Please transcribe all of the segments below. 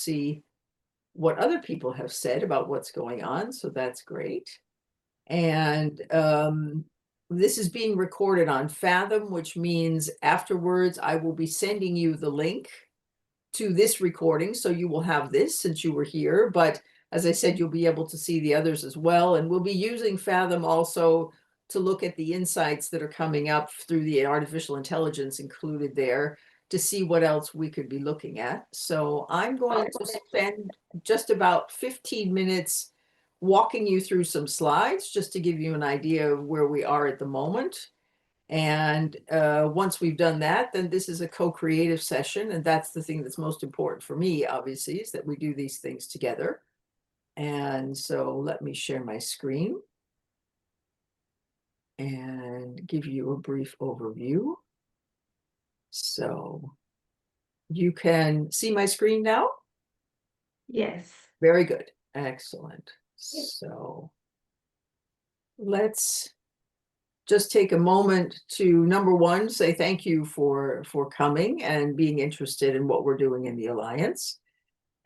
see what other people have said about what's going on. So that's great. And this is being recorded on Fathom, which means afterwards I will be sending you the link to this recording. So you will have this since you were here. But as I said, you'll be able to see the others as well. And we'll be using Fathom also to look at the insights that are coming up through the artificial intelligence included there to see what else we could be looking at. So I'm going to spend just about 15 minutes walking you through some slides just to give you an idea of where we are at the moment. And once we've done that, then this is a co-creative session. And that's the thing that's most important for me, obviously, is that we do these things together. And so let me share my screen and give you a brief overview. So you can see my screen now? Yes. Very good. Excellent. So let's just take a moment to, number one, say thank you for coming and being interested in what we're doing in the Alliance.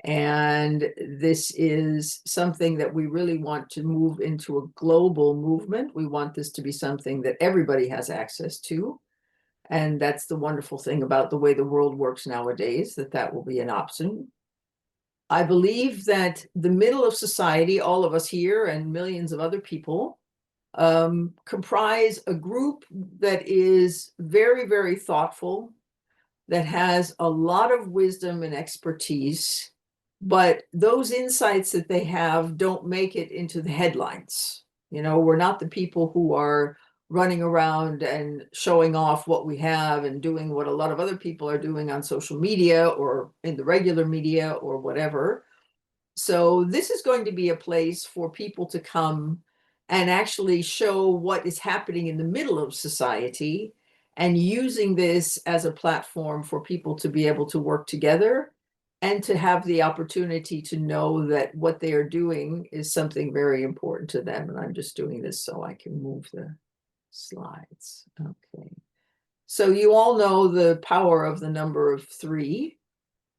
And this is something that we really want to move into a global movement. We want this to be something that everybody has access to. And that's the wonderful thing about the way the world works nowadays, that will be an option. I believe that the middle of society, all of us here and millions of other people, comprise a group that is very, very thoughtful, that has a lot of wisdom and expertise, but those insights that they have don't make it into the headlines. You know, we're not the people who are running around and showing off what we have and doing what a lot of other people are doing on social media or in the regular media or whatever. So this is going to be a place for people to come and actually show what is happening in the middle of society, and using this as a platform for people to be able to work together and to have the opportunity to know that what they are doing is something very important to them. And I'm just doing this so I can move the slides. Okay. So you all know the power of the number of 3,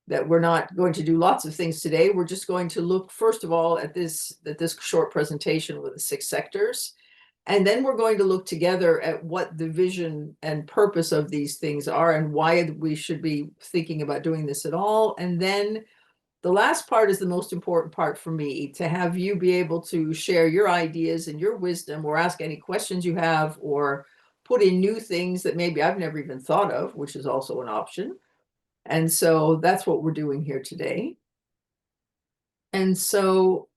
that we're not going to do lots of things today. We're just going to look, first of all, at this short presentation with the 6 sectors. And then we're going to look together at what the vision and purpose of these things are and why we should be thinking about doing this at all. And then the last part is the most important part for me, to have you be able to share your ideas and your wisdom, or ask any questions you have, or put in new things that maybe I've never even thought of, which is also an option. And so that's what we're doing here today. And so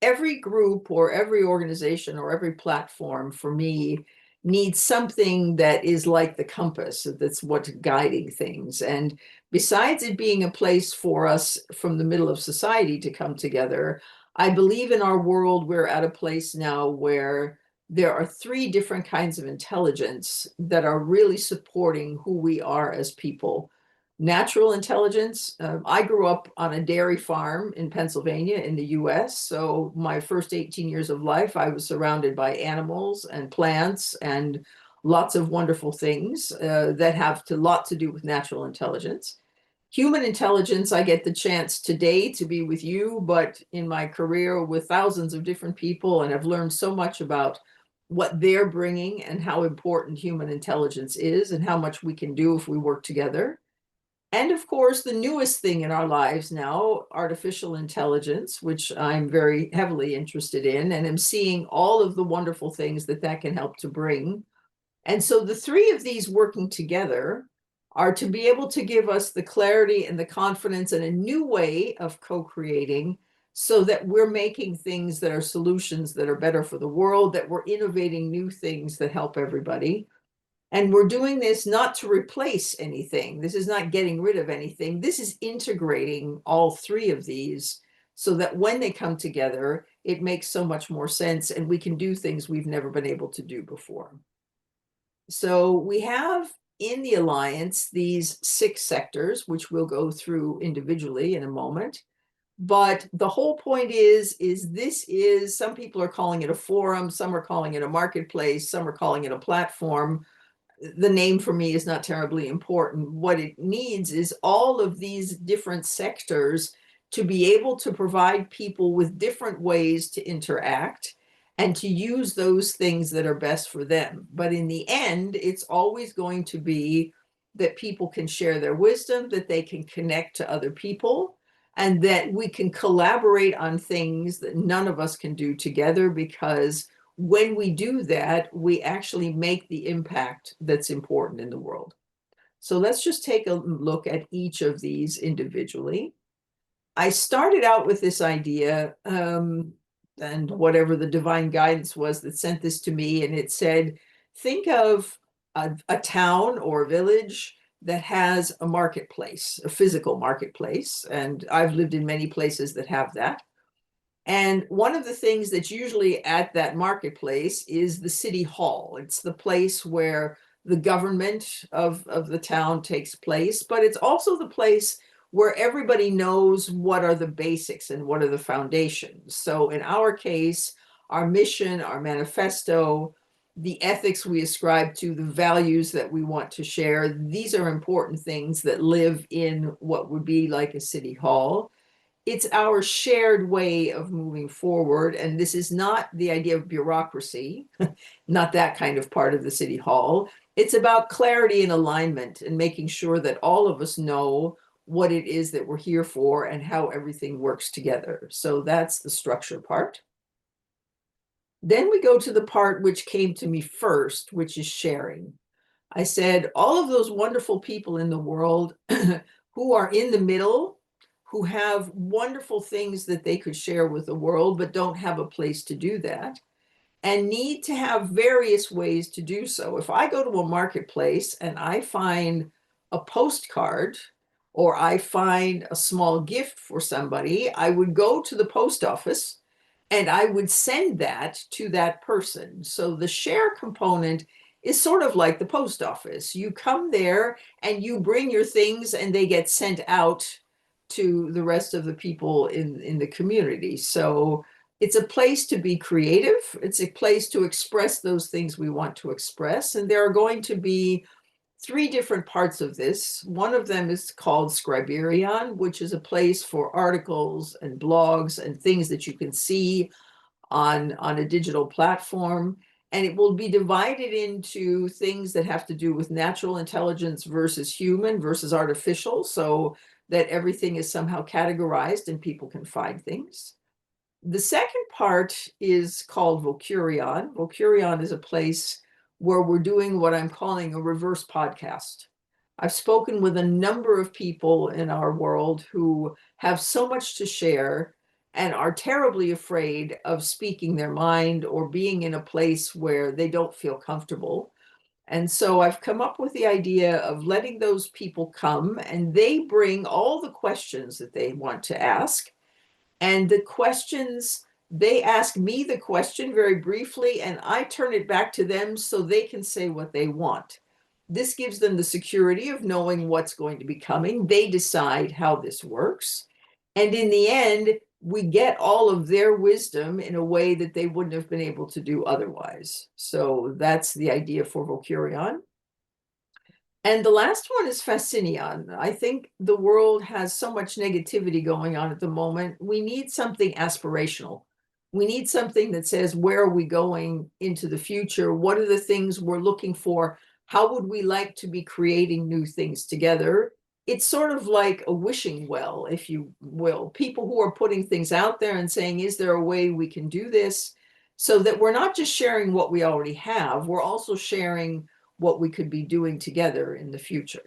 every group or every organization or every platform for me needs something that is like the compass, that's what's guiding things. And besides it being a place for us from the middle of society to come together, I believe in our world we're at a place now where there are 3 different kinds of intelligence that are really supporting who we are as people. Natural intelligence. I grew up on a dairy farm in Pennsylvania in the US. So my first 18 years of life, I was surrounded by animals and plants and lots of wonderful things that have a lot to do with natural intelligence. Human intelligence, I get the chance today to be with you, but in my career with thousands of different people, and I've learned so much about what they're bringing and how important human intelligence is and how much we can do if we work together. And of course, the newest thing in our lives now, artificial intelligence, which I'm very heavily interested in, and am seeing all of the wonderful things that can help to bring. And so the 3 of these working together are to be able to give us the clarity and the confidence and a new way of co-creating, so that we're making things that are solutions that are better for the world, that we're innovating new things that help everybody. And we're doing this not to replace anything. This is not getting rid of anything. This is integrating all 3 of these so that when they come together, it makes so much more sense and we can do things we've never been able to do before. So we have in the Alliance these 6 sectors, which we'll go through individually in a moment. But the whole point is this is, some people are calling it a forum, some are calling it a marketplace, some are calling it a platform. The name for me is not terribly important. What it needs is all of these different sectors to be able to provide people with different ways to interact and to use those things that are best for them. But in the end, it's always going to be that people can share their wisdom, that they can connect to other people, and that we can collaborate on things that none of us can do together, because when we do that, we actually make the impact that's important in the world. So let's just take a look at each of these individually. I started out with this idea, and whatever the divine guidance was that sent this to me, and it said, think of a town or a village that has a marketplace, a physical marketplace. And I've lived in many places that have that. And one of the things that's usually at that marketplace is the city hall. It's the place where the government of the town takes place, but it's also the place where everybody knows what are the basics and what are the foundations. So in our case, our mission, our manifesto, the ethics we ascribe to, the values that we want to share, these are important things that live in what would be like a city hall. It's our shared way of moving forward. And this is not the idea of bureaucracy, not that kind of part of the city hall. It's about clarity and alignment and making sure that all of us know what it is that we're here for and how everything works together. So that's the structure part. Then we go to the part which came to me first, which is sharing. I said, all of those wonderful people in the world who are in the middle, who have wonderful things that they could share with the world, but don't have a place to do that, and need to have various ways to do so. If I go to a marketplace and I find a postcard or I find a small gift for somebody, I would go to the post office and I would send that to that person. So the share component is sort of like the post office. You come there and you bring your things and they get sent out to the rest of the people in the community. So it's a place to be creative. It's a place to express those things we want to express. And there are going to be three different parts of this. One of them is called Scriberion, which is a place for articles and blogs and things that you can see on a digital platform. And it will be divided into things that have to do with natural intelligence versus human versus artificial, so that everything is somehow categorized and people can find things. The second part is called Vocurion. Vocurion is a place where we're doing what I'm calling a reverse podcast. I've spoken with a number of people in our world who have so much to share and are terribly afraid of speaking their mind or being in a place where they don't feel comfortable. And so I've come up with the idea of letting those people come, and they bring all the questions that they want to ask. And the questions, they ask me the question very briefly, and I turn it back to them so they can say what they want. This gives them the security of knowing what's going to be coming. They decide how this works. And in the end, we get all of their wisdom in a way that they wouldn't have been able to do otherwise. So that's the idea for Vocurion. And the last one is Fascinion. I think the world has so much negativity going on at the moment. We need something aspirational. We need something that says, where are we going into the future? What are the things we're looking for? How would we like to be creating new things together? It's sort of like a wishing well, if you will. People who are putting things out there and saying, is there a way we can do this? So that we're not just sharing what we already have, we're also sharing what we could be doing together in the future.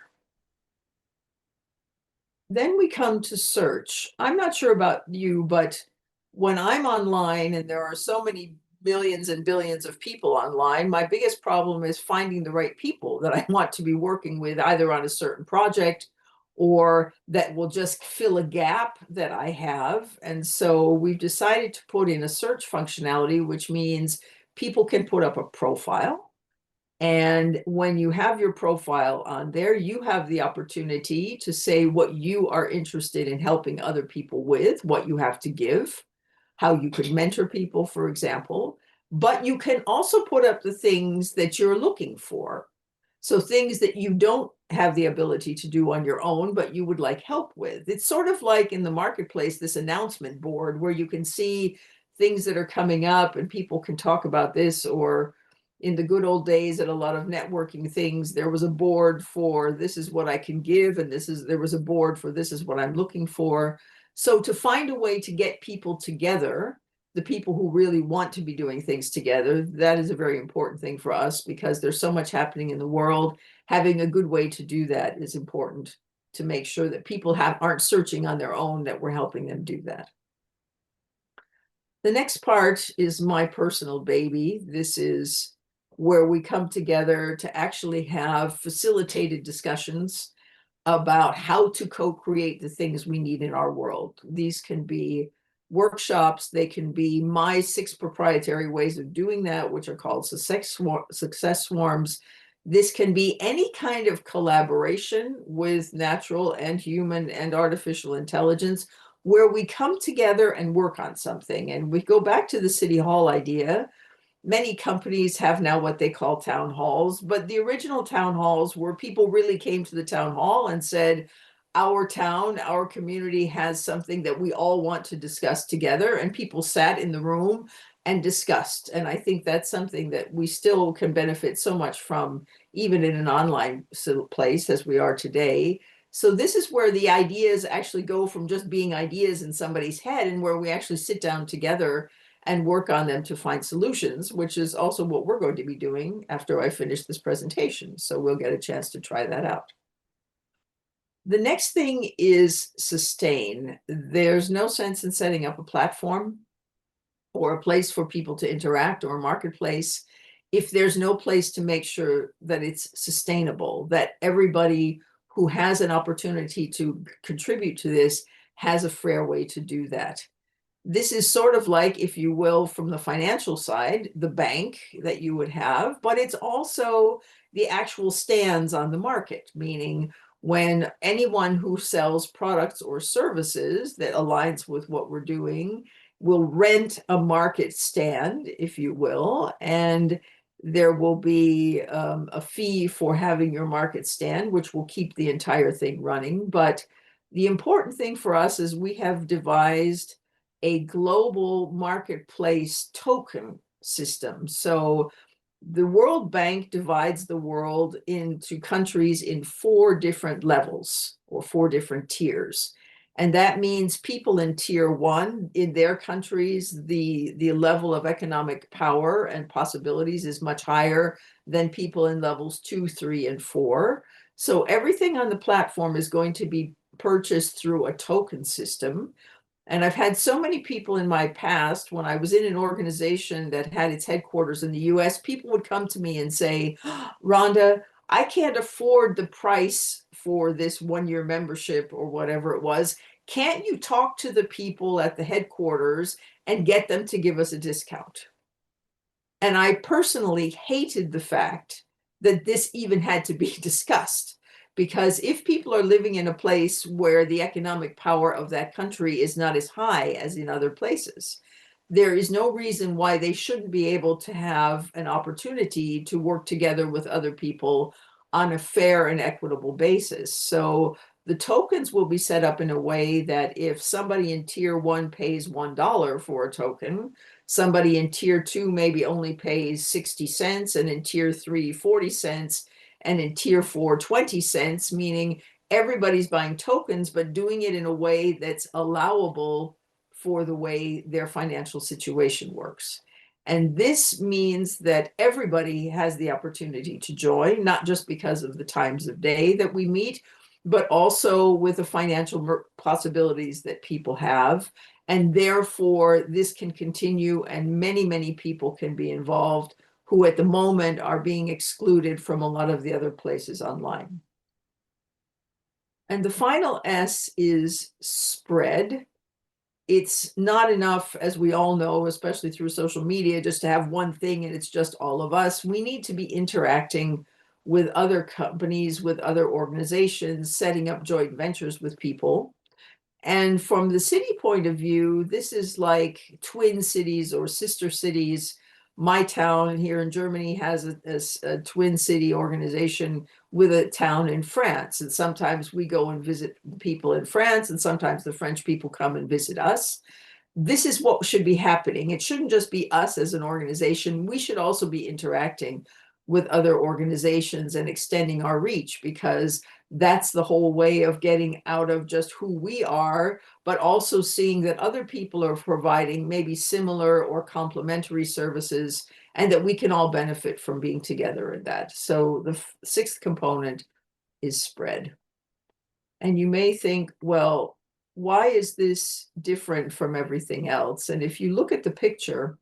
Then we come to search. I'm not sure about you, but when I'm online and there are so many millions and billions of people online, my biggest problem is finding the right people that I want to be working with, either on a certain project or that will just fill a gap that I have. And so we've decided to put in a search functionality, which means people can put up a profile. And when you have your profile on there, you have the opportunity to say what you are interested in helping other people with, what you have to give, how you could mentor people, for example. But you can also put up the things that you're looking for. So things that you don't have the ability to do on your own, but you would like help with. It's sort of like in the marketplace, this announcement board where you can see things that are coming up and people can talk about this. Or in the good old days at a lot of networking things, there was a board for this is what I can give, and there was a board for this is what I'm looking for. So to find a way to get people together, the people who really want to be doing things together, that is a very important thing for us because there's so much happening in the world. Having a good way to do that is important to make sure that people aren't searching on their own, that we're helping them do that. The next part is my personal baby. This is where we come together to actually have facilitated discussions about how to co-create the things we need in our world. These can be workshops, they can be my 6 proprietary ways of doing that, which are called success swarms. This can be any kind of collaboration with natural and human and artificial intelligence, where we come together and work on something. And we go back to the city hall idea. Many companies have now what they call town halls, but the original town halls were people really came to the town hall and said, our town, our community has something that we all want to discuss together, and people sat in the room and discussed. And I think that's something that we still can benefit so much from, even in an online place as we are today. So this is where the ideas actually go from just being ideas in somebody's head, and where we actually sit down together and work on them to find solutions, which is also what we're going to be doing after I finish this presentation. So we'll get a chance to try that out. The next thing is sustain. There's no sense in setting up a platform or a place for people to interact or a marketplace if there's no place to make sure that it's sustainable, that everybody who has an opportunity to contribute to this has a fair way to do that. This is sort of like, if you will, from the financial side, the bank that you would have, but it's also the actual stands on the market, meaning when anyone who sells products or services that aligns with what we're doing will rent a market stand, if you will, and there will be a fee for having your market stand, which will keep the entire thing running. But the important thing for us is we have devised a global marketplace token system. So the World Bank divides the world into countries in 4 different levels or 4 different tiers. And that means people in tier 1 in their countries, the level of economic power and possibilities is much higher than people in levels 2, 3, and 4. So everything on the platform is going to be purchased through a token system. And I've had so many people in my past, when I was in an organization that had its headquarters in the US, people would come to me and say, Rhonda, I can't afford the price for this 1-year membership or whatever it was. Can't you talk to the people at the headquarters and get them to give us a discount? And I personally hated the fact that this even had to be discussed. Because if people are living in a place where the economic power of that country is not as high as in other places, there is no reason why they shouldn't be able to have an opportunity to work together with other people on a fair and equitable basis. So the tokens will be set up in a way that if somebody in tier 1 pays $1 for a token, somebody in tier 2 maybe only pays 60 cents, and in tier 3, 40 cents, and in tier 4, 20 cents, meaning everybody's buying tokens, but doing it in a way that's allowable for the way their financial situation works. And this means that everybody has the opportunity to join, not just because of the times of day that we meet, but also with the financial possibilities that people have. And therefore, this can continue, and many, many people can be involved who at the moment are being excluded from a lot of the other places online. And the final S is spread. It's not enough, as we all know, especially through social media, just to have one thing and it's just all of us. We need to be interacting with other companies, with other organizations, setting up joint ventures with people. And from the city point of view, this is like twin cities or sister cities my town here in Germany has a twin city organization with a town in France. And sometimes we go and visit people in France, and sometimes the French people come and visit us. This is what should be happening. It shouldn't just be us as an organization. We should also be interacting with other organizations and extending our reach, because that's the whole way of getting out of just who we are, but also seeing that other people are providing maybe similar or complementary services, and that we can all benefit from being together in that. So the sixth component is spread. And you may think, well, why is this different from everything else? And if you look at the picture,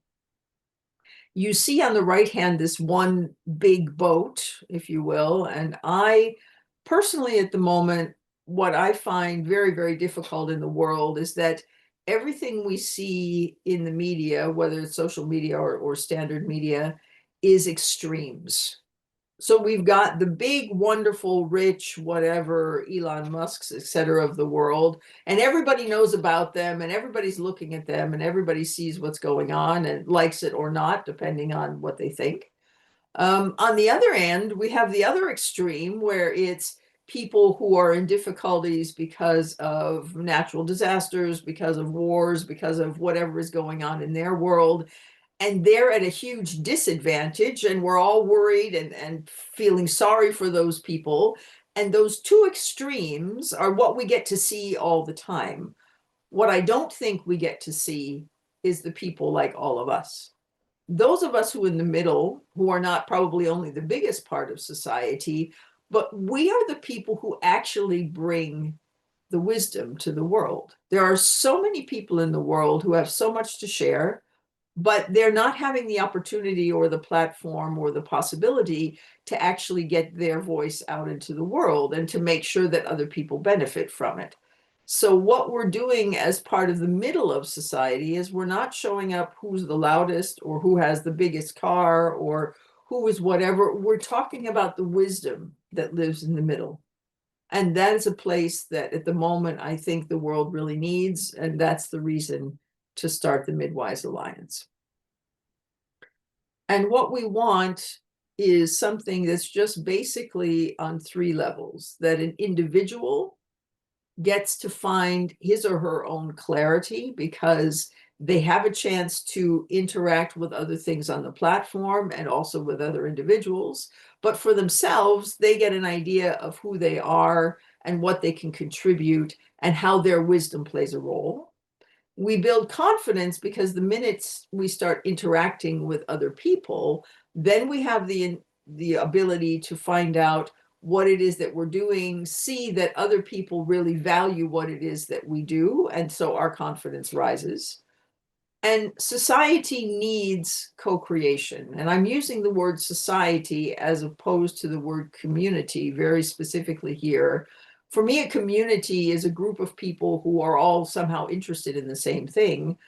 you see on the right hand this one big boat, if you will. And I personally, at the moment, what I find very, very difficult in the world is that everything we see in the media, whether it's social media or standard media, is extremes. So we've got the big, wonderful, rich, whatever, Elon Musk's, et cetera, of the world, and everybody knows about them, and everybody's looking at them, and everybody sees what's going on and likes it or not, depending on what they think. On the other end, we have the other extreme where it's people who are in difficulties because of natural disasters, because of wars, because of whatever is going on in their world, and they're at a huge disadvantage, and we're all worried and feeling sorry for those people. And those two extremes are what we get to see all the time. What I don't think we get to see is the people like all of us. Those of us who are in the middle, who are not probably only the biggest part of society, but we are the people who actually bring the wisdom to the world. There are so many people in the world who have so much to share, but they're not having the opportunity or the platform or the possibility to actually get their voice out into the world and to make sure that other people benefit from it. So what we're doing as part of the middle of society is we're not showing up who's the loudest or who has the biggest car or who is whatever. We're talking about the wisdom that lives in the middle. And that is a place that at the moment I think the world really needs. And that's the reason to start the Midwise Alliance. And what we want is something that's just basically on three levels: that an individual gets to find his or her own clarity because they have a chance to interact with other things on the platform and also with other individuals. But for themselves, they get an idea of who they are and what they can contribute and how their wisdom plays a role. We build confidence because the minutes we start interacting with other people, then we have the ability to find out what it is that we're doing, see that other people really value what it is that we do, and so our confidence rises. And society needs co-creation. And I'm using the word society as opposed to the word community very specifically here. For me, a community is a group of people who are all somehow interested in the same thing.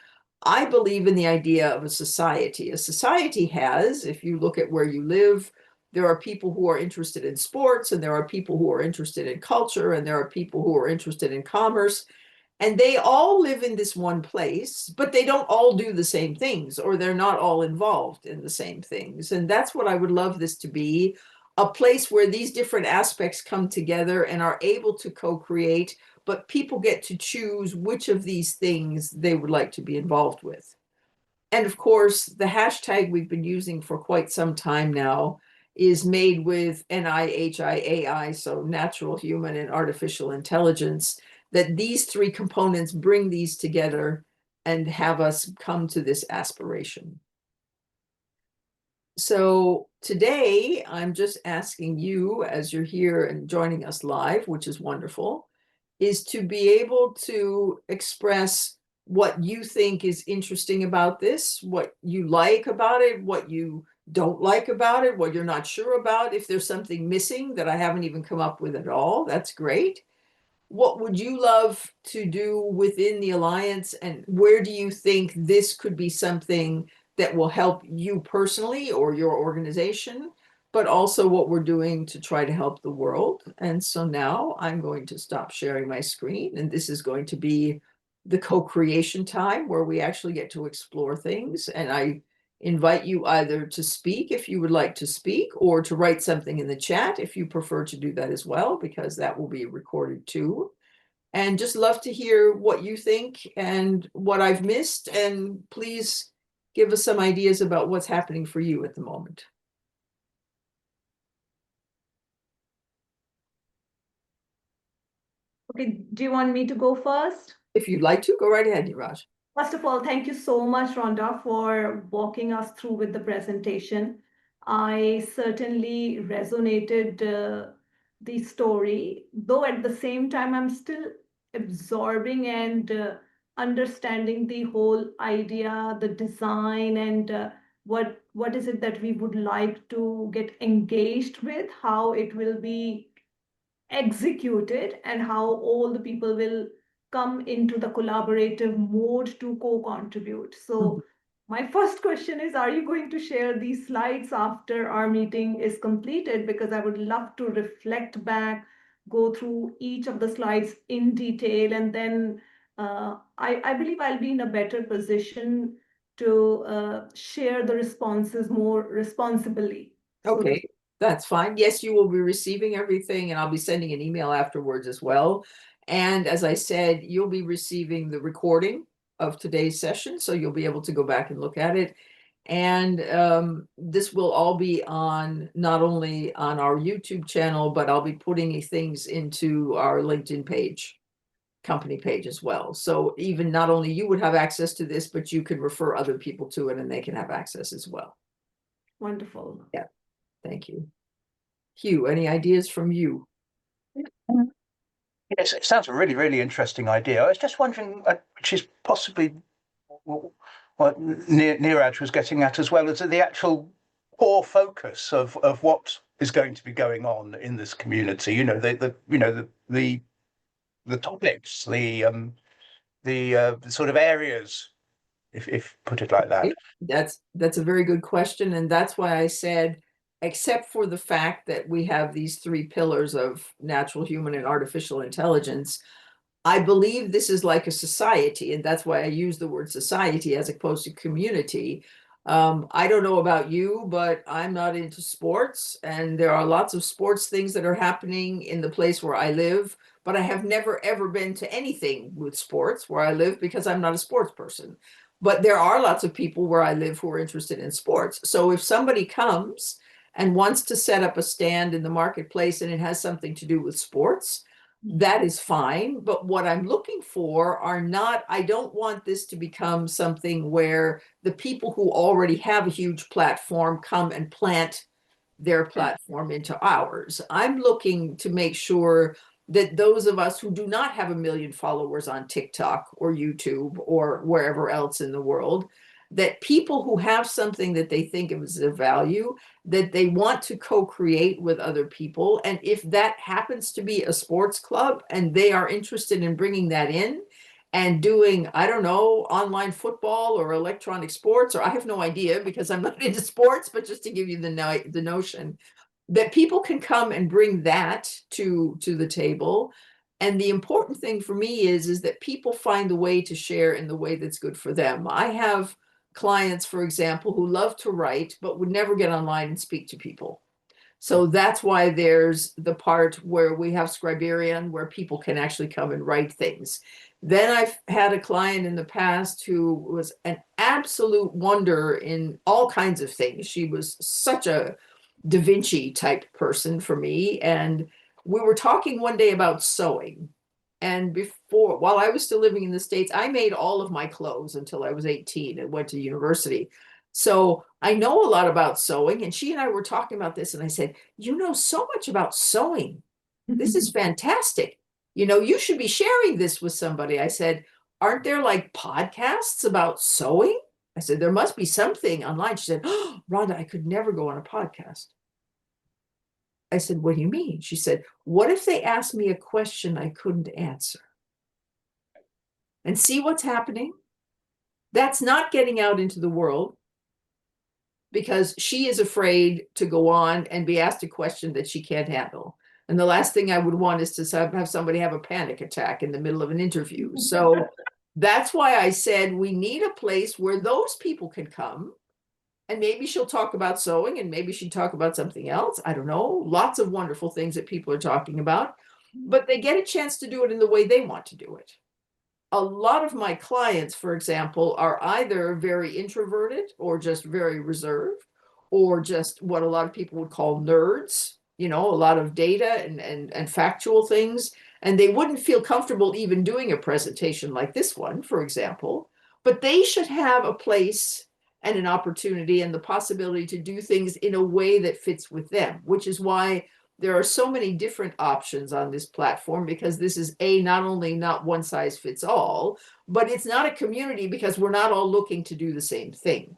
I believe in the idea of a society. A society has, if you look at where you live, there are people who are interested in sports, and there are people who are interested in culture, and there are people who are interested in commerce. And they all live in this one place, but they don't all do the same things, or they're not all involved in the same things. And that's what I would love this to be: a place where these different aspects come together and are able to co-create, but people get to choose which of these things they would like to be involved with. And of course, the hashtag we've been using for quite some time now is made with NIHIAI, so natural, human, and artificial intelligence, that these three components bring these together and have us come to this aspiration. So today, I'm just asking you, as you're here and joining us live, which is wonderful, is to be able to express what you think is interesting about this, what you like about it, what you don't like about it, what you're not sure about. If there's something missing that I haven't even come up with at all, that's great. What would you love to do within the Alliance, and where do you think this could be something that will help you personally or your organization, but also what we're doing to try to help the world? And so now I'm going to stop sharing my screen, and this is going to be the co-creation time where we actually get to explore things. And I invite you either to speak if you would like to speak, or to write something in the chat if you prefer to do that as well, because that will be recorded too. And just love to hear what you think and what I've missed. And please give us some ideas about what's happening for you at the moment. Okay, do you want me to go first? If you'd like to, go right ahead, Niraj. First of all, thank you so much, Rhonda, for walking us through with the presentation. I certainly resonated the story, though at the same time, I'm still absorbing and understanding the whole idea, the design, and what is it that we would like to get engaged with, how it will be executed, and how all the people will come into the collaborative mode to co-contribute. So my first question is, are you going to share these slides after our meeting is completed? Because I would love to reflect back, go through each of the slides in detail, and then I believe I'll be in a better position to share the responses more responsibly. Okay, that's fine. Yes, you will be receiving everything, and I'll be sending an email afterwards as well. And as I said, you'll be receiving the recording of today's session, so you'll be able to go back and look at it. And this will all be on not only on our YouTube channel, but I'll be putting things into our LinkedIn page, company page as well. So even not only you would have access to this, but you can refer other people to it and they can have access as well. Wonderful. Yeah, thank you. Hugh, any ideas from you? Yes, it sounds a really, really interesting idea. I was just wondering, which is possibly what Neeraj was getting at as well, is the actual core focus of what is going to be going on in this community. You know, the topics, the sort of areas, if put it like that. That's a very good question, and that's why I said, except for the fact that we have these three pillars of natural, human, and artificial intelligence, I believe this is like a society, and that's why I use the word society as opposed to community. I don't know about you, but I'm not into sports, and there are lots of sports things that are happening in the place where I live, but I have never ever been to anything with sports where I live because I'm not a sports person. But there are lots of people where I live who are interested in sports. So if somebody comes and wants to set up a stand in the marketplace and it has something to do with sports, that is fine. But what I'm looking for are not, I don't want this to become something where the people who already have a huge platform come and plant their platform into ours. I'm looking to make sure that those of us who do not have 1 million followers on TikTok or YouTube or wherever else in the world, that people who have something that they think is of value, that they want to co-create with other people. And if that happens to be a sports club and they are interested in bringing that in and doing, I don't know, online football or electronic sports, or I have no idea because I'm not into sports, but just to give you the notion that people can come and bring that to the table. And the important thing for me is that people find the way to share in the way that's good for them. I have clients, for example, who love to write, but would never get online and speak to people. So that's why there's the part where we have Scriberian, where people can actually come and write things. Then I've had a client in the past who was an absolute wonder in all kinds of things. She was such a Da Vinci type person for me. And we were talking one day about sewing. And while I was still living in the States, I made all of my clothes until I was 18 and went to university. So I know a lot about sewing. And she and I were talking about this. And I said, you know so much about sewing. This is fantastic. You know, you should be sharing this with somebody. I said, aren't there like podcasts about sewing? I said, there must be something online. She said, oh, Rhonda, I could never go on a podcast. I said, what do you mean? She said, what if they asked me a question I couldn't answer? And see what's happening? That's not getting out into the world because she is afraid to go on and be asked a question that she can't handle. And the last thing I would want is to have somebody have a panic attack in the middle of an interview. So that's why I said we need a place where those people can come And maybe she'll talk about sewing, and maybe she'd talk about something else. I don't know. Lots of wonderful things that people are talking about, but they get a chance to do it in the way they want to do it. A lot of my clients, for example, are either very introverted or just very reserved, or just what a lot of people would call nerds, a lot of data and factual things. And they wouldn't feel comfortable even doing a presentation like this one, for example, but they should have a place and an opportunity and the possibility to do things in a way that fits with them, which is why there are so many different options on this platform, because this is not only not one size fits all, but it's not a community because we're not all looking to do the same thing.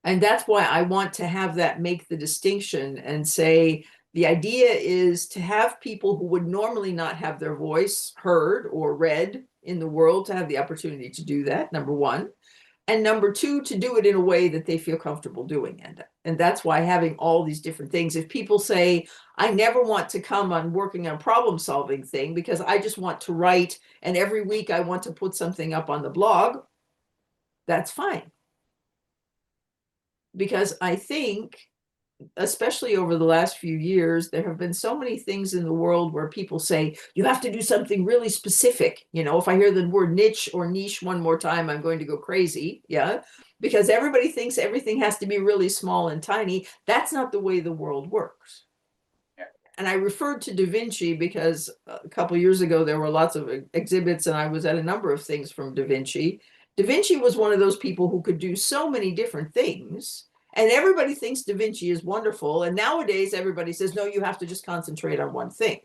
And that's why I want to have that, make the distinction and say, the idea is to have people who would normally not have their voice heard or read in the world to have the opportunity to do that, number one. And number two, to do it in a way that they feel comfortable doing it. And that's why having all these different things, if people say, I never want to come on working on problem solving thing because I just want to write and every week I want to put something up on the blog, that's fine. Because I think, especially over the last few years, there have been so many things in the world where people say, you have to do something really specific. If I hear the word niche or niche one more time, I'm going to go crazy. Yeah. Because everybody thinks everything has to be really small and tiny. That's not the way the world works. Yeah. And I referred to Da Vinci because a couple of years ago, there were lots of exhibits and I was at a number of things from Da Vinci. Da Vinci was one of those people who could do so many different things. And everybody thinks Da Vinci is wonderful. And nowadays, everybody says, no, you have to just concentrate on one thing.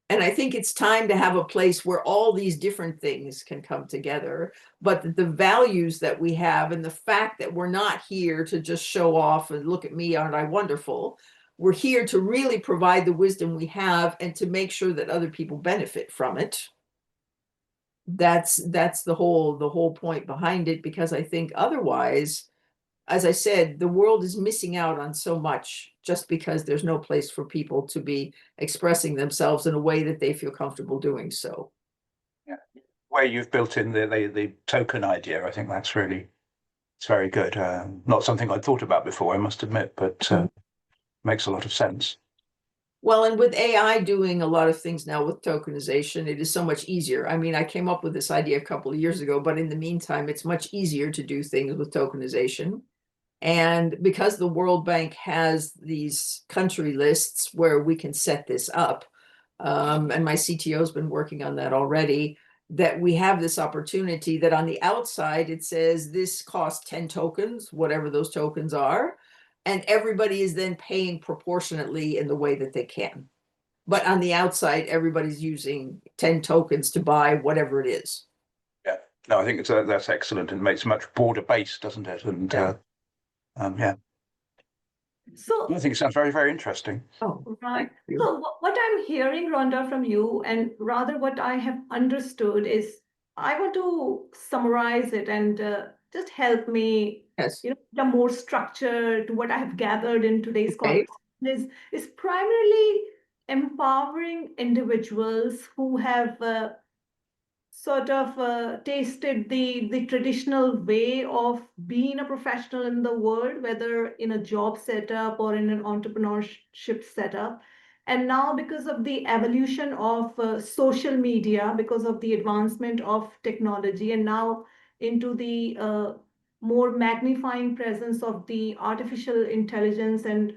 And I think it's time to have a place where all these different things can come together, but the values that we have and the fact that we're not here to just show off and look at me, aren't I wonderful? We're here to really provide the wisdom we have and to make sure that other people benefit from it. That's the whole point behind it, because I think otherwise, as I said, the world is missing out on so much just because there's no place for people to be expressing themselves in a way that they feel comfortable doing so. Yeah. Where you've built in the token idea, I think it's very good. Not something I'd thought about before, I must admit, but makes a lot of sense. Well, and with AI doing a lot of things now with tokenization, it is so much easier. I mean, I came up with this idea a couple of years ago, but in the meantime, it's much easier to do things with tokenization. And because the World Bank has these country lists where we can set this up, and my CTO has been working on that already, that we have this opportunity that on the outside, it says this costs 10 tokens, whatever those tokens are, and everybody is then paying proportionately in the way that they can. But on the outside, everybody's using 10 tokens to buy whatever it is. Yeah, no, I think that's excellent and makes it much broader based, doesn't it? And yeah. So I think it sounds very, very interesting. Oh, right. So what I'm hearing, Rhonda, from you, and rather what I have understood is, I want to summarize it and just help me, Yes. The more structure to what I have gathered in today's Okay. conversation is primarily empowering individuals who have sort of tasted the traditional way of being a professional in the world, whether in a job setup or in an entrepreneurship setup. And now, because of the evolution of social media, because of the advancement of technology, and now into the more magnifying presence of the artificial intelligence and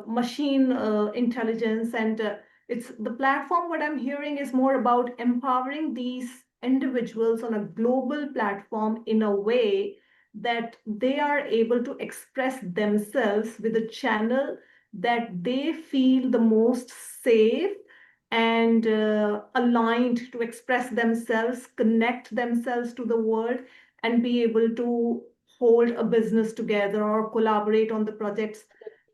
machine intelligence, and it's the platform, what I'm hearing is more about empowering these individuals on a global platform in a way that they are able to express themselves with a channel that they feel the most safe and aligned to express themselves, connect themselves to the world, and be able to hold a business together or collaborate on the projects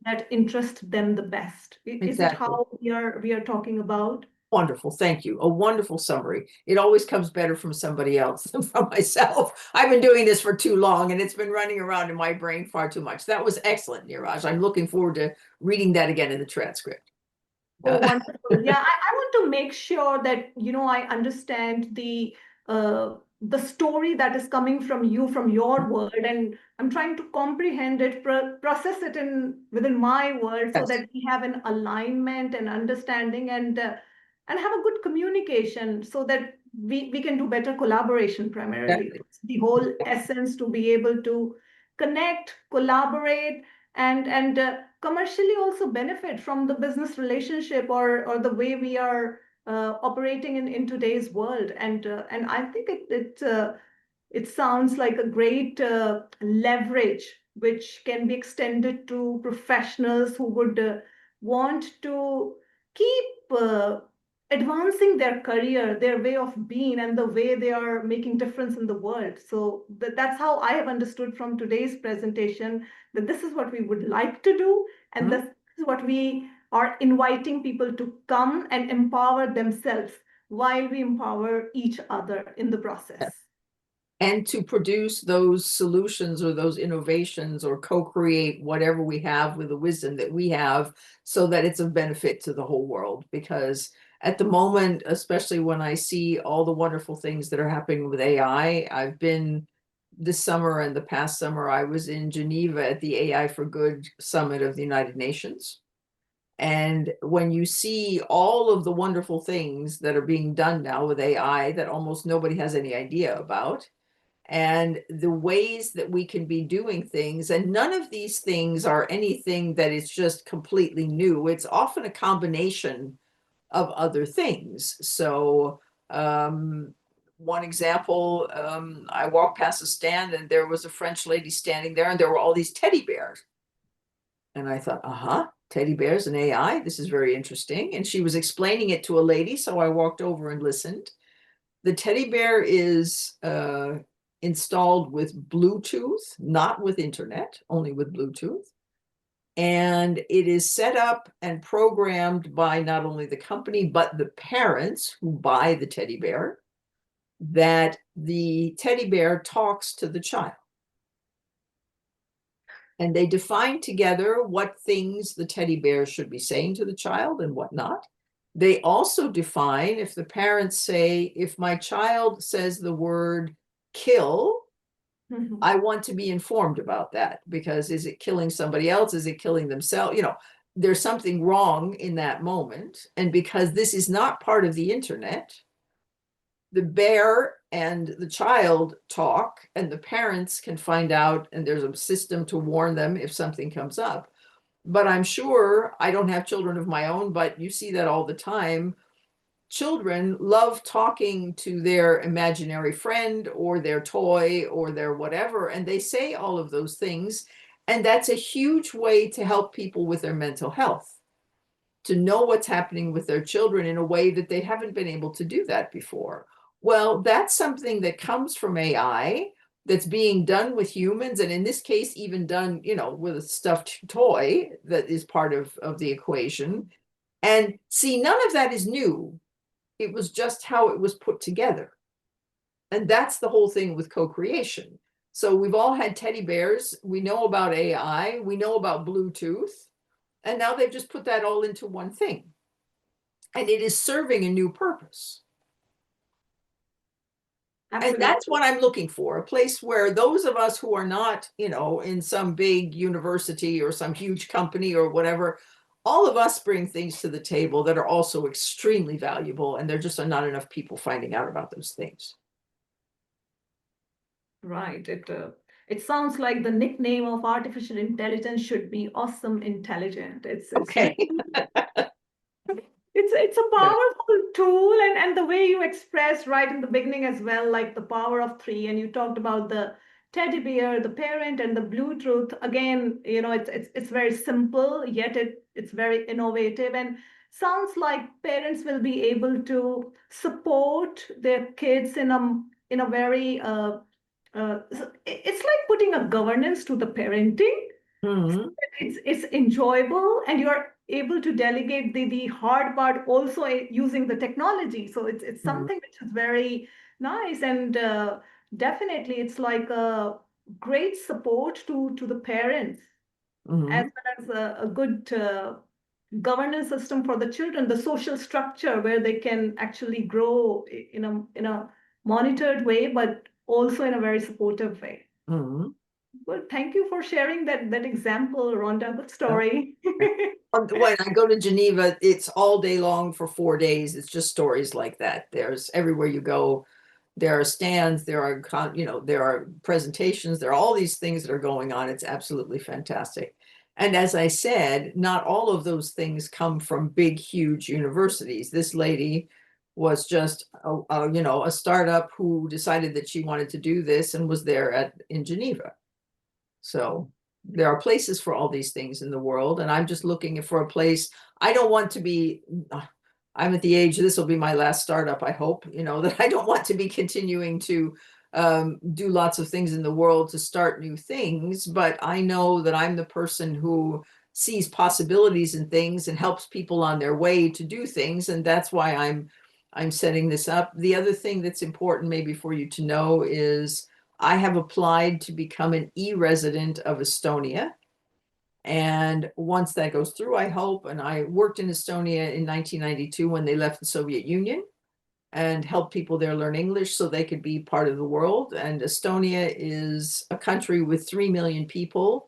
that interest them the best. Is it Exactly. how we are talking about? Wonderful. Thank you. A wonderful summary. It always comes better from somebody else than from myself. I've been doing this for too long and it's been running around in my brain far too much. That was excellent, Neeraj. I'm looking forward to reading that again in the transcript. Oh, wonderful. Yeah, I want to make sure that, I understand the the story that is coming from you, from your world, and I'm trying to comprehend it, process it within my world, so Yes. that we have an alignment and understanding, and have a good communication, so that we can do better collaboration primarily. Definitely. It's the whole essence, to be able to connect, collaborate, and commercially also benefit from the business relationship, or the way we are operating in today's world. And I think it sounds like a great leverage, which can be extended to professionals who would want to keep advancing their career, their way of being, and the way they are making difference in the world. So that's how I have understood from today's presentation, that this is what we would like to do, and this is what we are inviting people to come and empower themselves, while we empower each other in the process. And to produce those solutions or those innovations, or co-create whatever we have with the wisdom that we have, so that it's of benefit to the whole world. Because at the moment, especially when I see all the wonderful things that are happening with AI, I've been this summer and the past summer, I was in Geneva at the AI for Good Summit of the United Nations. And when you see all of the wonderful things that are being done now with AI that almost nobody has any idea about, and the ways that we can be doing things, and none of these things are anything that is just completely new. It's often a combination of other things. So one example, I walked past a stand and there was a French lady standing there, and there were all these teddy bears. And I thought, teddy bears and AI, this is very interesting. And she was explaining it to a lady, so I walked over and listened. The teddy bear is installed with Bluetooth, not with internet, only with Bluetooth. And it is set up and programmed by not only the company, but the parents who buy the teddy bear, that the teddy bear talks to the child. And they define together what things the teddy bear should be saying to the child and what not. They also define, if the parents say, if my child says the word kill, I want to be informed about that, because is it killing somebody else? Is it killing themselves? You know, there's something wrong in that moment. And because this is not part of the internet, the bear and the child talk, and the parents can find out, and there's a system to warn them if something comes up. But I'm sure, I don't have children of my own, but you see that all the time. Children love talking to their imaginary friend or their toy or their whatever, and they say all of those things. And that's a huge way to help people with their mental health, to know what's happening with their children in a way that they haven't been able to do that before. Well, that's something that comes from AI, that's being done with humans, and in this case, even done, you know, with a stuffed toy that is part of the equation. And see, none of that is new. It was just how it was put together. And that's the whole thing with co-creation. So we've all had teddy bears. We know about AI. We know about Bluetooth. And now they've just put that all into one thing. And it is serving a new purpose. Absolutely. And that's what I'm looking for, a place where those of us who are not, you know, in some big university or some huge company or whatever, all of us bring things to the table that are also extremely valuable, and there just are not enough people finding out about those things. Right. It sounds like the nickname of artificial intelligence should be awesome intelligent. Okay. It's a powerful tool, and the way you expressed right in the beginning as well, like the power of three, and you talked about the teddy bear, the parent, and the Bluetooth. Again, you know, it's very simple, yet it's very innovative, and sounds like parents will be able to support their kids in a very it's like putting a governance to the parenting. Mhm. It's enjoyable, and you're able to delegate the hard part also using the technology. So it's something which is very nice, and definitely it's like a great support to the parents, as Mhm. well as a good governance system for the children, the social structure where they can actually grow in a monitored way, but also in a very supportive way. Mhm. Well, thank you for sharing that example, Rhonda. Good story. When I go to Geneva, it's all day long for 4 days. It's just stories like that. There's everywhere you go, there are stands, there are there are presentations, there are all these things that are going on. It's absolutely fantastic. And as I said, not all of those things come from big, huge universities. This lady was just a startup who decided that she wanted to do this and was there in Geneva. So there are places for all these things in the world, and I'm just looking for a place. I don't want to be, I'm at the age, this will be my last startup, I hope, that I don't want to be continuing to do lots of things in the world to start new things, but I know that I'm the person who sees possibilities in things and helps people on their way to do things, and that's why I'm setting this up. The other thing that's important maybe for you to know is I have applied to become an e-resident of Estonia. And once that goes through, I hope, and I worked in Estonia in 1992 when they left the Soviet Union and helped people there learn English so they could be part of the world. And Estonia is a country with 3 million people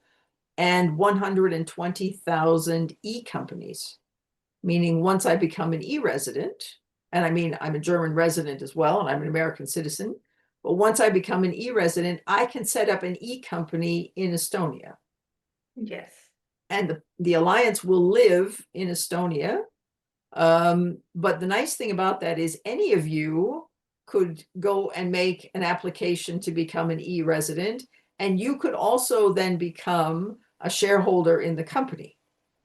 and 120,000 e-companies, meaning once I become an e-resident, and I mean, I'm a German resident as well, and I'm an American citizen, but once I become an e-resident, I can set up an e-company in Estonia. Yes. And the alliance will live in Estonia. But the nice thing about that is any of you could go and make an application to become an e-resident, and you could also then become a shareholder in the company.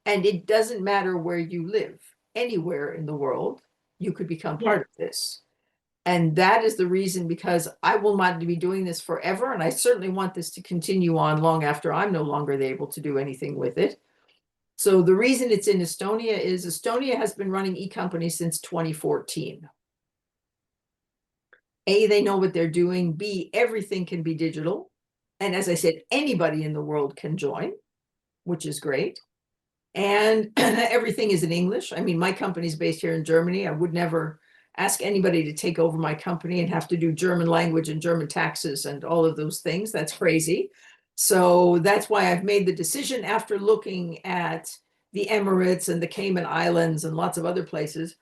And it doesn't matter where you live, anywhere in the world, you could become part of this. And that is the reason, because I will not be doing this forever. And I certainly want this to continue on long after I'm no longer able to do anything with it. So the reason it's in Estonia is Estonia has been running e-companies since 2014. A, they know what they're doing. B, everything can be digital. And as I said, anybody in the world can join, which is great. And everything is in English. I mean, my company's based here in Germany. I would never ask anybody to take over my company and have to do German language and German taxes and all of those things. That's crazy. So that's why I've made the decision, after looking at the Emirates and the Cayman Islands and lots of other places,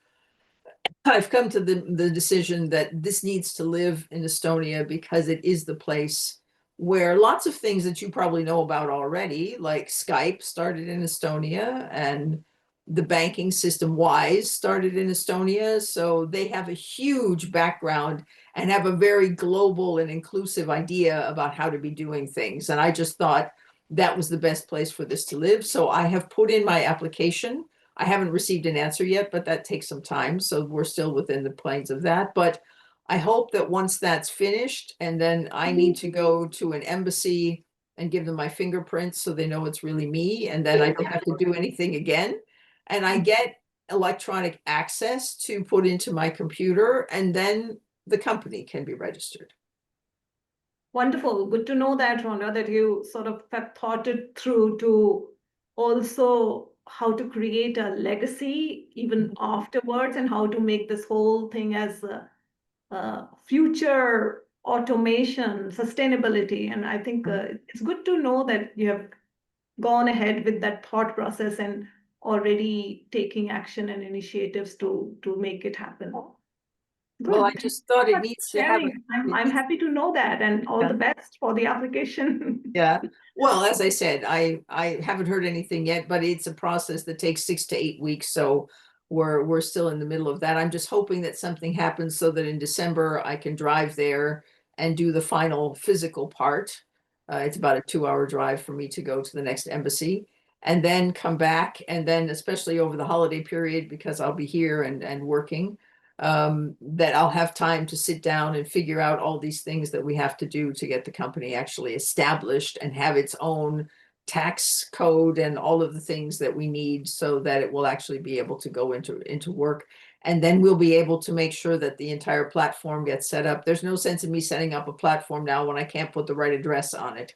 I've come to the decision that this needs to live in Estonia, because it is the place where lots of things that you probably know about already, like Skype, started in Estonia, and the banking system Wise started in Estonia. So they have a huge background and have a very global and inclusive idea about how to be doing things. And I just thought that was the best place for this to live. So I have put in my application. I haven't received an answer yet, but that takes some time. So we're still within the planes of that. But I hope that once that's finished, and then I need to go to an embassy and give them my fingerprints so they know it's really me, and then I don't have to do anything again. And I get electronic access to put into my computer, and then the company can be registered. Wonderful. Good to know that, Rhonda, that you sort of have thought it through to also how to create a legacy even afterwards, and how to make this whole thing as future automation, sustainability. And I think it's good to know that you have gone ahead with that thought process and already taking action and initiatives to make it happen. Well, I Good. just thought it needs to have. I'm happy to know that, and all the best for the application. Yeah. Well, as I said, I haven't heard anything yet, but it's a process that takes 6 to 8 weeks. So we're still in the middle of that. I'm just hoping that something happens so that in December I can drive there and do the final physical part. It's about a 2-hour drive for me to go to the next embassy, and then come back. And then, especially over the holiday period, because I'll be here and working, that I'll have time to sit down and figure out all these things that we have to do to get the company actually established and have its own tax code and all of the things that we need, so that it will actually be able to go into work. And then we'll be able to make sure that the entire platform gets set up. There's no sense in me setting up a platform now when I can't put the right address on it.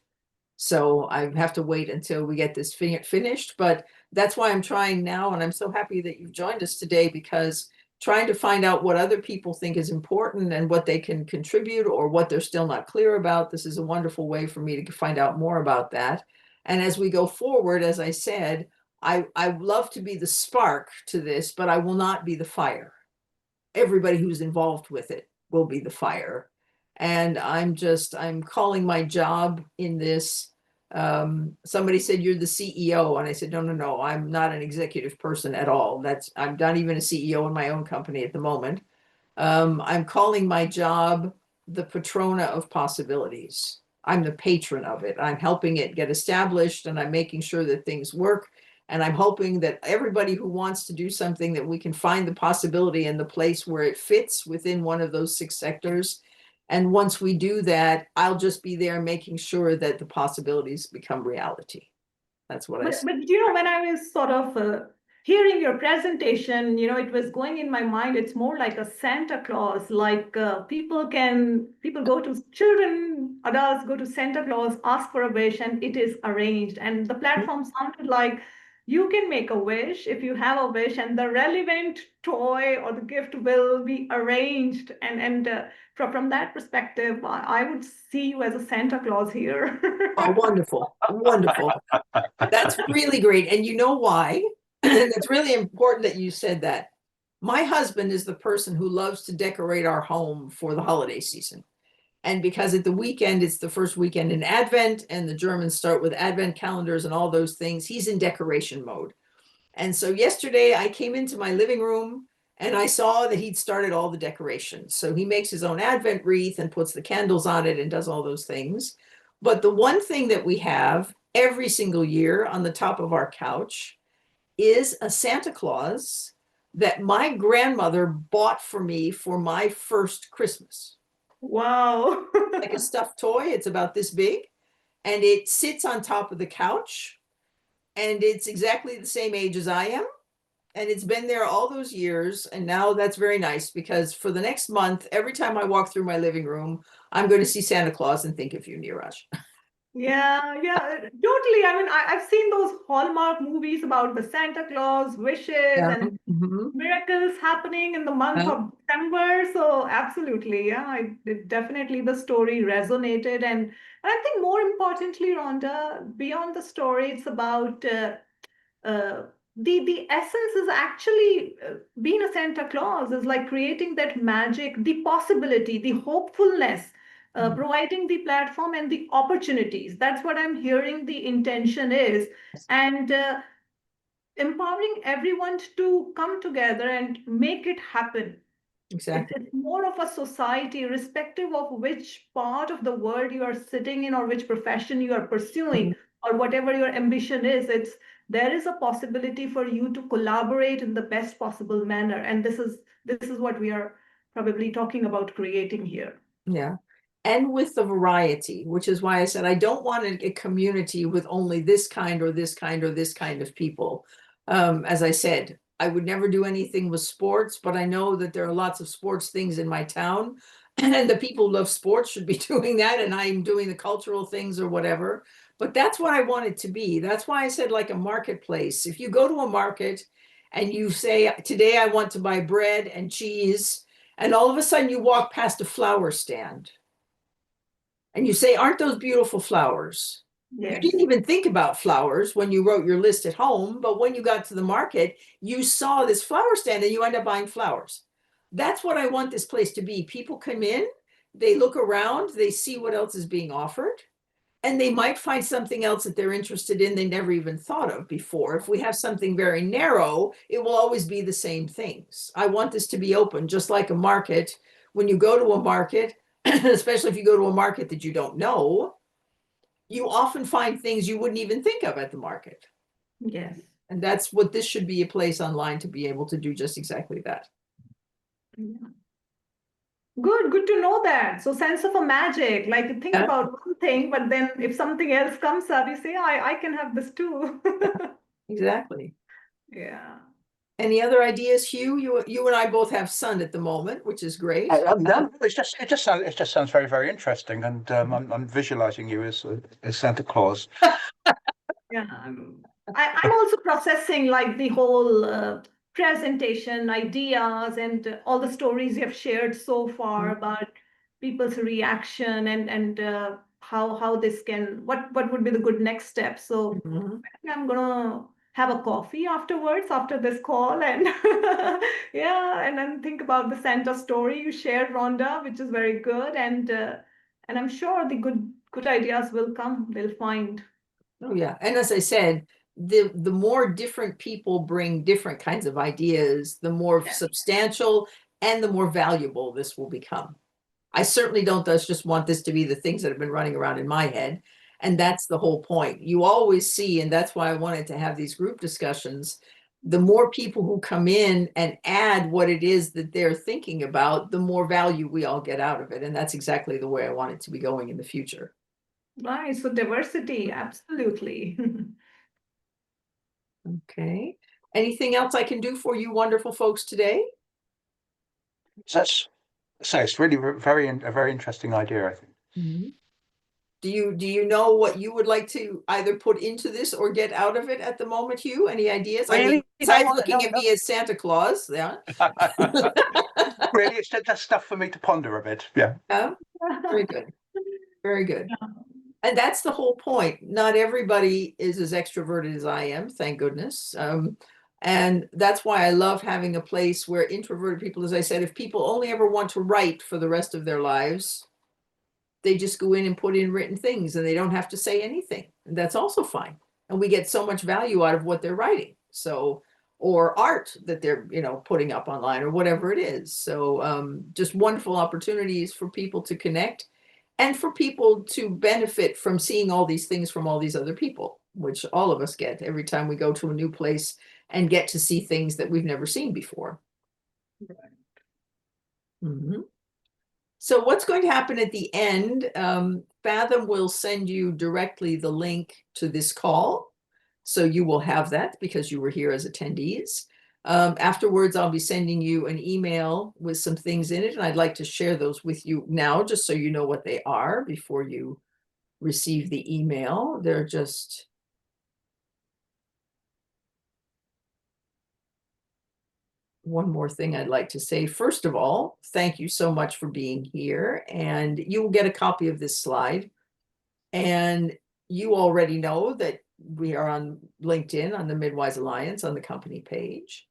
So I have to wait until we get this finished, but that's why I'm trying now. And I'm so happy that you've joined us today, because trying to find out what other people think is important and what they can contribute or what they're still not clear about. This is a wonderful way for me to find out more about that. And as we go forward, as I said, I love to be the spark to this, but I will not be the fire. Everybody who's involved with it will be the fire. And I'm calling my job in this. Somebody said, you're the CEO. And I said, no, I'm not an executive person at all. I'm not even a CEO in my own company at the moment. I'm calling my job the Patrona of Possibilities. I'm the patron of it. I'm helping it get established, and I'm making sure that things work. And I'm hoping that everybody who wants to do something, that we can find the possibility and the place where it fits within one of those 6 sectors. And once we do that, I'll just be there making sure that the possibilities become reality. That's what I said. But you know, when I was sort of hearing your presentation, you know, it was going in my mind, it's more like a Santa Claus, like people go to children, adults go to Santa Claus, ask for a wish, and it is arranged. And the platform sounded like you can make a wish if you have a wish, and the relevant toy or the gift will be arranged. And from that perspective, I would see you as a Santa Claus here. Oh, wonderful. Wonderful. That's really great. And you know why? It's really important that you said that. My husband is the person who loves to decorate our home for the holiday season. And because at the weekend, it's the first weekend in Advent, and the Germans start with Advent calendars and all those things, he's in decoration mode. And so yesterday I came into my living room and I saw that he'd started all the decorations. So he makes his own Advent wreath and puts the candles on it and does all those things. But the one thing that we have every single year on the top of our couch is a Santa Claus that my grandmother bought for me for my first Christmas. Wow. Like a stuffed toy. It's about this big, and it sits on top of the couch, and it's exactly the same age as I am. And it's been there all those years. And now that's very nice, because for the next month, every time I walk through my living room, I'm going to see Santa Claus and think of you, Neeraj. Yeah, totally. I mean, I've seen those Hallmark movies about the Santa Claus wishes and miracles happening in the month of December. So absolutely, yeah, definitely the story resonated. And I think more importantly, Rhonda, beyond the story, it's about the essence is actually being a Santa Claus is like creating that magic, the possibility, the hopefulness, providing the platform and the opportunities. That's what I'm hearing the intention is. And empowering everyone to come together and make it happen. Exactly. It's more of a society, irrespective of which part of the world you are sitting in, or which profession you are pursuing, or whatever your ambition is. There is a possibility for you to collaborate in the best possible manner, and this is what we are probably talking about creating here. Yeah. And with the variety, which is why I said I don't want a community with only this kind or this kind or this kind of people. As I said, I would never do anything with sports, but I know that there are lots of sports things in my town, and the people who love sports should be doing that, and I'm doing the cultural things or whatever. But that's what I want it to be. That's why I said like a marketplace. If you go to a market and you say, today I want to buy bread and cheese, and all of a sudden you walk past a flower stand and you say, aren't those beautiful flowers? Yes. You didn't even think about flowers when you wrote your list at home, but when you got to the market, you saw this flower stand and you end up buying flowers. That's what I want this place to be. People come in, they look around, they see what else is being offered, and they might find something else that they're interested in they never even thought of before. If we have something very narrow, it will always be the same things. I want this to be open, just like a market. When you go to a market, especially if you go to a market that you don't know, you often find things you wouldn't even think of at the market. Yes. And that's what this should be, a place online to be able to do just exactly that. Yeah. Good to know that. So sense of a magic, like you think about one thing, but then if something else comes up, you say, I can have this too. Exactly. Yeah. Any other ideas, Hugh? You and I both have sun at the moment, which is great. No, it just sounds very, very interesting, and I'm visualizing you as Santa Claus. Yeah. I'm also processing like the whole presentation ideas and all the stories you have shared so far about people's reaction and how this can what would be the good next step. So Mhm. I'm gonna have a coffee afterwards after this call and yeah, and then think about the Santa story you shared, Rhonda, which is very good, and I'm sure the good ideas will come. They'll find. Oh, yeah. And as I said, the more different people bring different kinds of ideas, the more substantial and the more valuable this will become. I certainly don't just want this to be the things that have been running around in my head. And that's the whole point. You always see, and that's why I wanted to have these group discussions. The more people who come in and add what it is that they're thinking about, the more value we all get out of it. And that's exactly the way I want it to be going in the future. Right. So diversity, absolutely. Okay. Anything else I can do for you wonderful folks today? So it's really a very interesting idea, I think. Mhm. Do you know what you would like to either put into this or get out of it at the moment, Hugh? Any ideas? I mean, Really? besides No, looking no, at me as Santa Claus, yeah. really, it's just stuff for me to ponder a bit. Yeah. Yeah, very good. Very good. And that's the whole point. Not everybody is as extroverted as I am, thank goodness. And that's why I love having a place where introverted people, as I said, if people only ever want to write for the rest of their lives, they just go in and put in written things and they don't have to say anything. And that's also fine. And we get so much value out of what they're writing. So, or art that they're, putting up online or whatever it is. So just wonderful opportunities for people to connect and for people to benefit from seeing all these things from all these other people, which all of us get every time we go to a new place and get to see things that we've never seen before. Mhm. So what's going to happen at the end, Fathom will send you directly the link to this call. So you will have that because you were here as attendees. Afterwards, I'll be sending you an email with some things in it, and I'd like to share those with you now, just so you know what they are before you receive the email. They're just one more thing I'd like to say. First of all, thank you so much for being here, and you will get a copy of this slide. And you already know that we are on LinkedIn on the Midwise Alliance on the company page.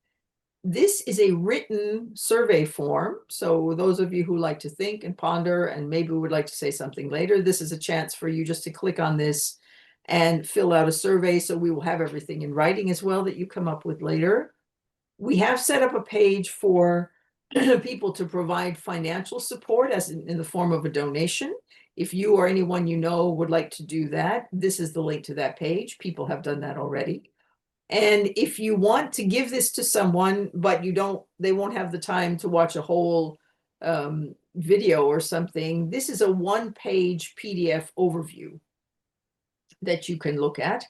This is a written survey form. So those of you who like to think and ponder and maybe would like to say something later, this is a chance for you just to click on this and fill out a survey. So we will have everything in writing as well that you come up with later. We have set up a page for people to provide financial support as in the form of a donation. If you or anyone you know would like to do that, this is the link to that page. People have done that already. And if you want to give this to someone, but they won't have the time to watch a whole video or something, this is a one-page PDF overview that you can look at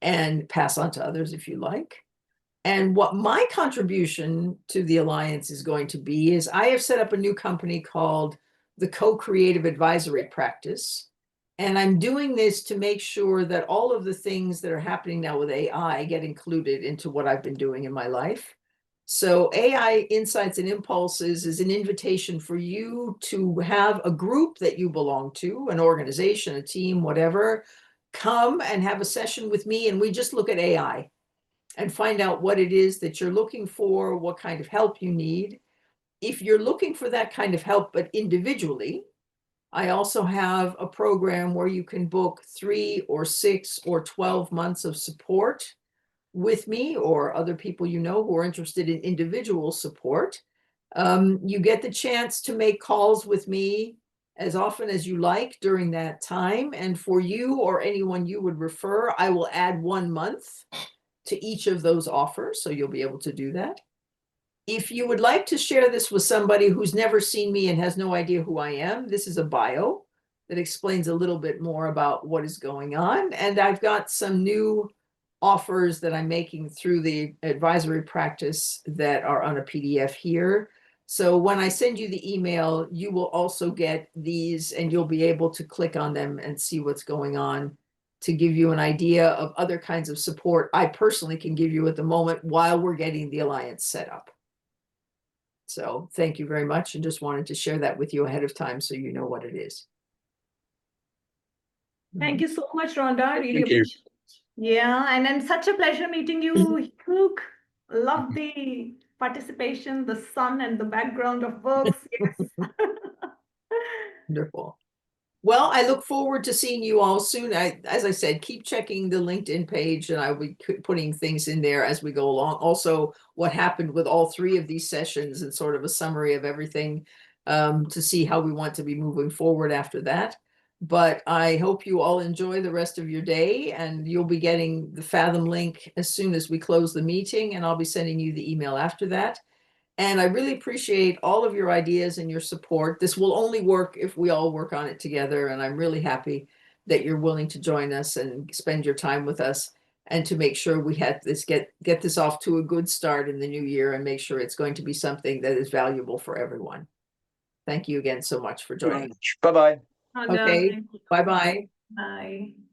and pass on to others if you like. And what my contribution to the Alliance is going to be is I have set up a new company called the Co-Creative Advisory Practice. And I'm doing this to make sure that all of the things that are happening now with AI get included into what I've been doing in my life. So AI Insights and Impulses is an invitation for you to have a group that you belong to, an organization, a team, whatever, come and have a session with me and we just look at AI and find out what it is that you're looking for, what kind of help you need. If you're looking for that kind of help, but individually, I also have a program where you can book 3 or 6 or 12 months of support with me or other people you know who are interested in individual support. You get the chance to make calls with me as often as you like during that time. And for you or anyone you would refer, I will add 1 month to each of those offers, so you'll be able to do that. If you would like to share this with somebody who's never seen me and has no idea who I am, this is a bio that explains a little bit more about what is going on. And I've got some new offers that I'm making through the advisory practice that are on a PDF here. So when I send you the email, you will also get these and you'll be able to click on them and see what's going on to give you an idea of other kinds of support I personally can give you at the moment while we're getting the Alliance set up. So thank you very much, and just wanted to share that with you ahead of time so you know what it is. Thank you so much, Rhonda. I really Thank you. appreciate it. Yeah, and then such a pleasure meeting you, Hugh. Love the participation, the sun and the background of books. Yes. Wonderful. Well, I look forward to seeing you all soon. As I said, keep checking the LinkedIn page, and I'll be putting things in there as we go along. Also, what happened with all three of these sessions and sort of a summary of everything, to see how we want to be moving forward after that. But I hope you all enjoy the rest of your day, and you'll be getting the Fathom link as soon as we close the meeting, and I'll be sending you the email after that. And I really appreciate all of your ideas and your support. This will only work if we all work on it together. And I'm really happy that you're willing to join us and spend your time with us, and to make sure we had this get this off to a good start in the new year, and make sure it's going to be something that is valuable for everyone. Thank you again so much for joining. Bye-bye. Rhonda, Okay, thank you. bye-bye. Bye.